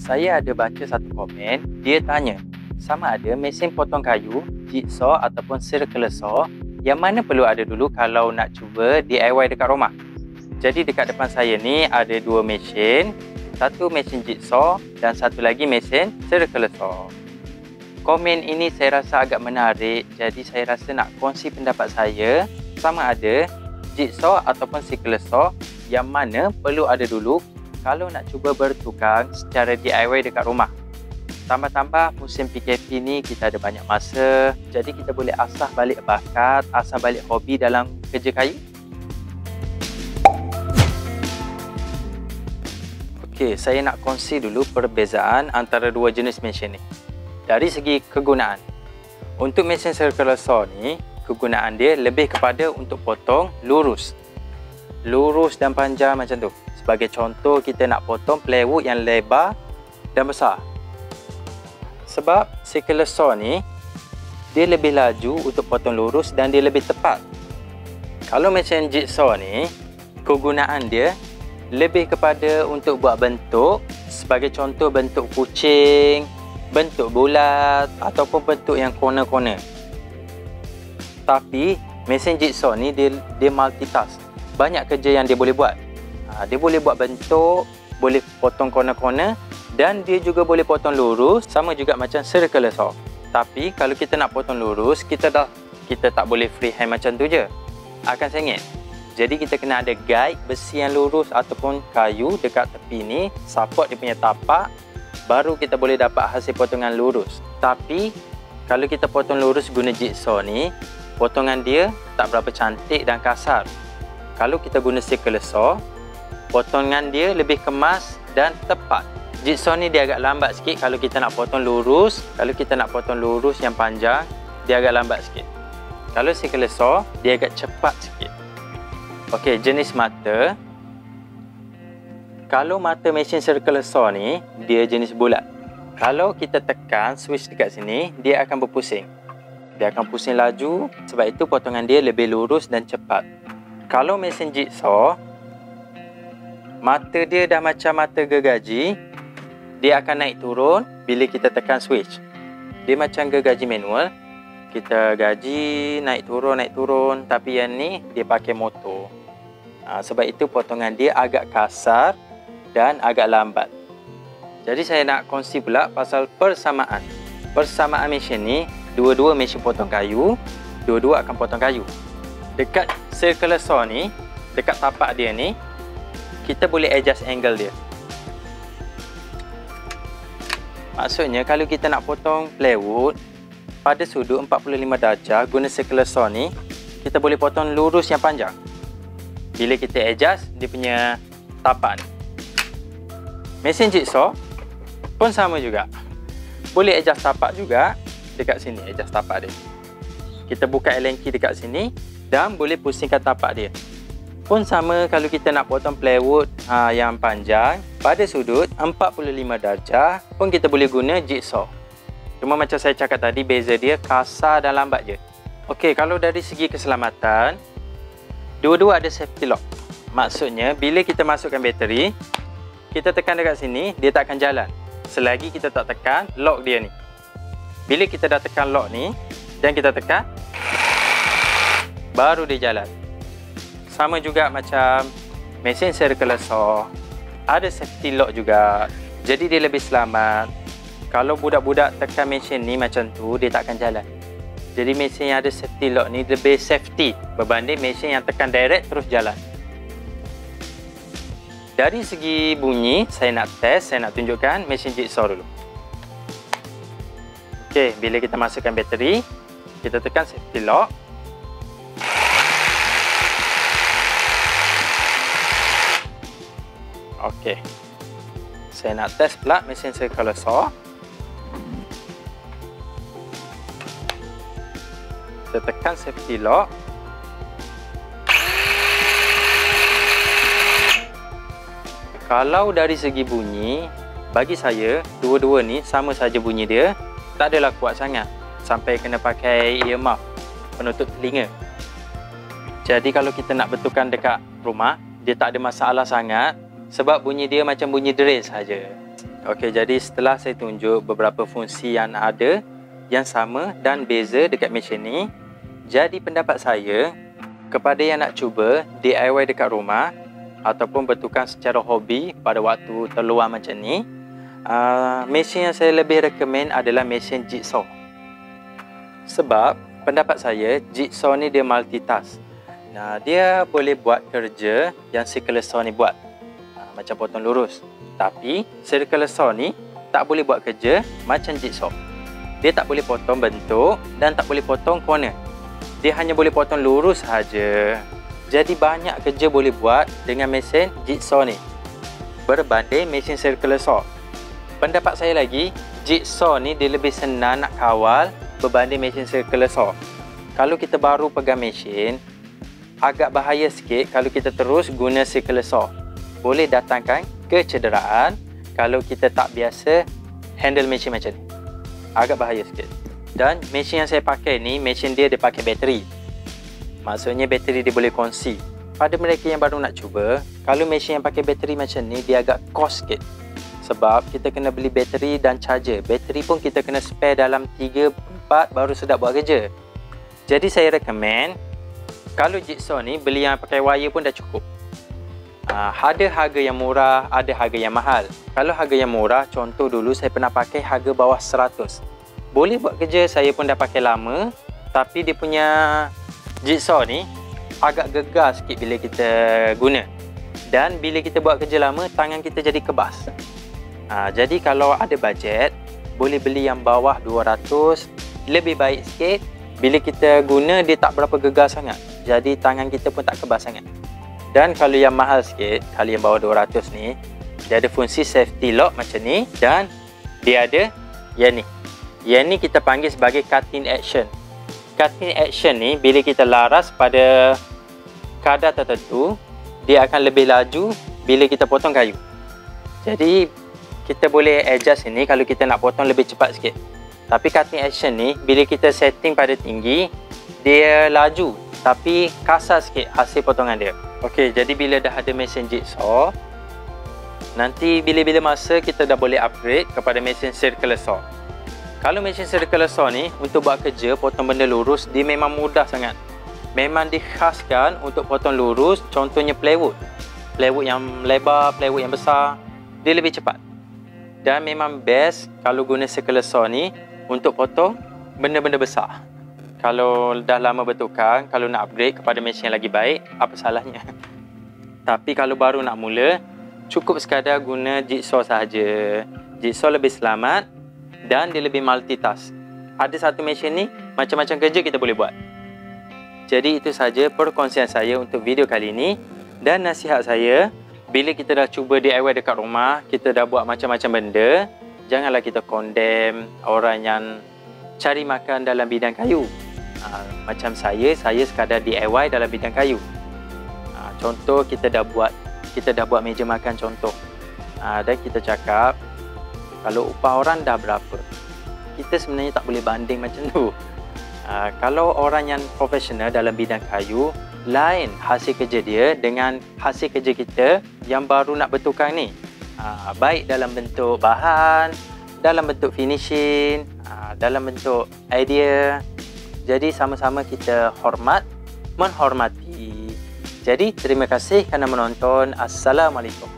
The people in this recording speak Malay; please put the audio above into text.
Saya ada baca satu komen, dia tanya sama ada mesin potong kayu, jigsaw ataupun circular saw yang mana perlu ada dulu kalau nak cuba DIY dekat rumah. Jadi dekat depan saya ni ada dua mesin, satu mesin jigsaw dan satu lagi mesin circular saw. Komen ini saya rasa agak menarik, jadi saya rasa nak kongsi pendapat saya sama ada jigsaw ataupun circular saw yang mana perlu ada dulu kalau nak cuba bertukang secara DIY dekat rumah. Tambah-tambah musim PKP ni kita ada banyak masa, jadi kita boleh asah balik bakat, asah balik hobi dalam kerja kayu. Okey, saya nak kongsi dulu perbezaan antara dua jenis mesin ni. Dari segi kegunaan. Untuk mesin circular saw ni, kegunaan dia lebih kepada untuk potong lurus. Lurus dan panjang macam tu. Sebagai contoh, kita nak potong plywood yang lebar dan besar. Sebab circular saw ni, dia lebih laju untuk potong lurus dan dia lebih tepat. Kalau mesin jigsaw ni, kegunaan dia lebih kepada untuk buat bentuk. Sebagai contoh, bentuk kucing, bentuk bulat ataupun bentuk yang corner-corner. Tapi mesin jigsaw ni dia multitask. Banyak kerja yang dia boleh buat. Dia boleh buat bentuk, boleh potong corner-corner dan dia juga boleh potong lurus, sama juga macam circular saw. Tapi kalau kita nak potong lurus, kita tak boleh freehand macam tu je. Akan sengit. Jadi kita kena ada guide besi yang lurus ataupun kayu dekat tepi ni, support dia punya tapak, baru kita boleh dapat hasil potongan lurus. Tapi kalau kita potong lurus guna jigsaw ni, potongan dia tak berapa cantik dan kasar. Kalau kita guna circular saw, potongan dia lebih kemas dan tepat. Jigsaw ni dia agak lambat sikit kalau kita nak potong lurus. Kalau kita nak potong lurus yang panjang, dia agak lambat sikit. Kalau circular saw, dia agak cepat sikit. Okey, jenis mata. Kalau mata mesin circular saw ni, dia jenis bulat. Kalau kita tekan switch dekat sini, dia akan berpusing. Dia akan pusing laju, sebab itu potongan dia lebih lurus dan cepat. Kalau mesin jigsaw, mata dia dah macam mata gergaji, dia akan naik turun bila kita tekan switch. Dia macam gergaji manual, kita gaji naik turun, tapi yang ni dia pakai motor. Sebab itu potongan dia agak kasar dan agak lambat. Jadi saya nak kongsi pula pasal persamaan. Persamaan mesin ni, dua-dua mesin potong kayu, dua-dua akan potong kayu. Dekat circular saw ni, dekat tapak dia ni, kita boleh adjust angle dia. Maksudnya kalau kita nak potong plywood pada sudut 45 darjah guna circular saw ni, kita boleh potong lurus yang panjang. Bila kita adjust dia punya tapak ni. Mesin jigsaw pun sama juga. Boleh adjust tapak juga. Dekat sini adjust tapak dia. Kita buka Allen key dekat sini dan boleh pusingkan tapak dia. Pun sama kalau kita nak potong plywood yang panjang pada sudut 45 darjah pun kita boleh guna jigsaw. Cuma macam saya cakap tadi, beza dia kasar dan lambat je. Okey, kalau dari segi keselamatan, dua-dua ada safety lock. Maksudnya bila kita masukkan bateri, kita tekan dekat sini, dia tak akan jalan selagi kita tak tekan lock dia ni. Bila kita dah tekan lock ni dan kita tekan, baru dia jalan. Sama juga macam mesin circular saw, ada safety lock juga, jadi dia lebih selamat. Kalau budak-budak tekan mesin ni macam tu, dia tak akan jalan. Jadi mesin yang ada safety lock ni lebih safety berbanding mesin yang tekan direct terus jalan. Dari segi bunyi, saya nak test, saya nak tunjukkan mesin jigsaw dulu. Okey, bila kita masukkan bateri, kita tekan safety lock. Okey. Saya nak test pula mesin circular saw. Kita tekan safety lock. Kalau dari segi bunyi, bagi saya dua-dua ni sama saja bunyi dia, tak adalah kuat sangat sampai kena pakai earmuff, penutup telinga. Jadi kalau kita nak betulkan dekat rumah, dia tak ada masalah sangat sebab bunyi dia macam bunyi drill saja. Okey, jadi setelah saya tunjuk beberapa fungsi yang ada, yang sama dan beza dekat mesin ni, jadi pendapat saya kepada yang nak cuba DIY dekat rumah ataupun bertukang secara hobi pada waktu terluang macam ni, mesin yang saya lebih recommend adalah mesin jigsaw. Sebab pendapat saya, jigsaw ni dia multitask. Nah, dia boleh buat kerja yang circular saw ni buat, macam potong lurus. Tapi circular saw ni tak boleh buat kerja macam jigsaw. Dia tak boleh potong bentuk dan tak boleh potong corner. Dia hanya boleh potong lurus sahaja. Jadi banyak kerja boleh buat dengan mesin jigsaw ni berbanding mesin circular saw. Pendapat saya lagi, jigsaw ni dia lebih senang nak kawal berbanding mesin circular saw. Kalau kita baru pegang mesin, agak bahaya sikit kalau kita terus guna circular saw. Boleh datangkan kecederaan kalau kita tak biasa handle mesin macam ni. Agak bahaya sikit. Dan mesin yang saya pakai ni, mesin dia pakai bateri. Maksudnya bateri dia boleh kongsi. Pada mereka yang baru nak cuba, kalau mesin yang pakai bateri macam ni, dia agak cost sikit. Sebab kita kena beli bateri dan charger. Bateri pun kita kena spare dalam 3-4 baru sedap buat kerja. Jadi saya recommend, kalau jigsaw ni, beli yang pakai wire pun dah cukup. Ada harga yang murah, ada harga yang mahal. Kalau harga yang murah, contoh dulu saya pernah pakai harga bawah 100. Boleh buat kerja, saya pun dah pakai lama. Tapi dia punya jigsaw ni agak gegar sikit bila kita guna. Dan bila kita buat kerja lama, tangan kita jadi kebas. Jadi kalau ada bajet, boleh beli yang bawah 200. Lebih baik sikit. Bila kita guna, dia tak berapa gegar sangat. Jadi tangan kita pun tak kebas sangat. Dan kalau yang mahal sikit, kalau yang bawah 200 ni, dia ada fungsi safety lock macam ni. Dan dia ada yang ni. Yang ni kita panggil sebagai cutting action. Cutting action ni, bila kita laras pada kadar tertentu, dia akan lebih laju bila kita potong kayu. Jadi, kita boleh adjust ini kalau kita nak potong lebih cepat sikit. Tapi cutting action ni, bila kita setting pada tinggi, dia laju. Tapi kasar sikit hasil potongan dia. Okey, jadi bila dah ada mesin jigsaw, nanti bila-bila masa kita dah boleh upgrade kepada mesin circular saw. Kalau mesin circular saw ni untuk buat kerja potong benda lurus, dia memang mudah sangat. Memang dikhaskan untuk potong lurus, contohnya plywood. Plywood yang lebar, plywood yang besar, dia lebih cepat. Dan memang best kalau guna circular saw ni untuk potong benda-benda besar. Kalau dah lama bertukang, kalau nak upgrade kepada mesin yang lagi baik, apa salahnya? Tapi kalau baru nak mula, cukup sekadar guna jigsaw sahaja. Jigsaw lebih selamat dan dia lebih multitask. Ada satu mesin ni, macam-macam kerja kita boleh buat. Jadi itu sahaja perkongsian saya untuk video kali ini. Dan nasihat saya, bila kita dah cuba DIY dekat rumah, kita dah buat macam-macam benda, janganlah kita condemn orang yang cari makan dalam bidang kayu. Macam saya sekadar DIY dalam bidang kayu. Contoh kita dah buat meja makan contoh. Dan kita cakap kalau upah orang dah berapa. Kita sebenarnya tak boleh banding macam tu. Kalau orang yang profesional dalam bidang kayu, lain hasil kerja dia dengan hasil kerja kita yang baru nak bertukang ni. Baik dalam bentuk bahan, dalam bentuk finishing, dalam bentuk idea. Jadi sama-sama kita menghormati. Jadi terima kasih kerana menonton. Assalamualaikum.